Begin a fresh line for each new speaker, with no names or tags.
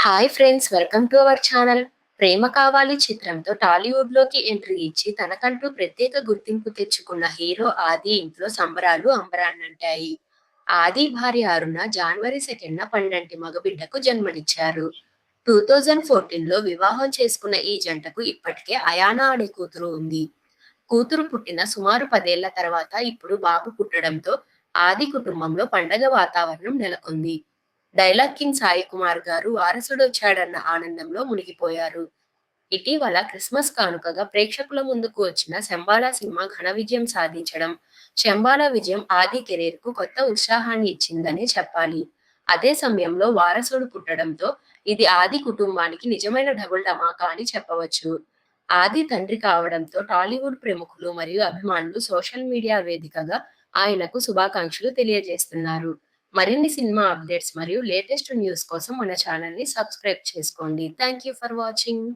Hi friends, welcome to our channel. 'Prema Kavali' చిత్రంతో టాలీవుడ్‌లోకి entry ఇచ్చి తనకంటూ ప్రత్యేక గుర్తింపు తెచ్చుకున్న హీరో 'ఆది' ఇంట్లో సంబరాలు అంబరాన్నంటాయి. 'ఆది' భార్య అరుణ జనవరి 2న పండంటి మగబిడ్డకు జన్మనిచ్చారు. 2014లో వివాహం చేసుకున్న ఈ జంటకు ఇప్పటికే అయానా అనే కూతురు ఉంది. కూతురు పుట్టిన సుమారు 10 ఏళ్ల తర్వాత ఇప్పుడు బాబు పుట్టడంతో ఆది కుటుంబంలో పండగ వాతావరణం నెలకొంది. డైలాగ్ కింగ్ సాయి కుమార్ గారు వారసుడొచ్చాడన్న ఆనందంలో మునిగిపోయారు. ఇటీవల క్రిస్మస్ కానుకగా ప్రేక్షకుల ముందుకు వచ్చిన 'శంబాల' సినిమా ఘన విజయం సాధించడం, 'శంబాల' విజయం ఆది కెరీర్‌కు కొత్త ఉత్సాహాన్ని ఇచ్చిందనే చెప్పాలి. అదే సమయంలో వారసుడు పుట్టడంతో ఇది ఆది కుటుంబానికి నిజమైన డబుల్ ధమాకా అని చెప్పవచ్చు. ఆది తండ్రి కావడంతో టాలీవుడ్ ప్రముఖులు మరియు అభిమానులు సోషల్ మీడియా వేదికగా ఆయనకు శుభాకాంక్షలు తెలియజేస్తున్నారు. మరిన్ని సినిమా అప్డేట్స్ మరియు లేటెస్ట్ న్యూస్ కోసం మన ఛానల్‌ని సబ్స్క్రైబ్ చేసుకోండి. Thank you for watching.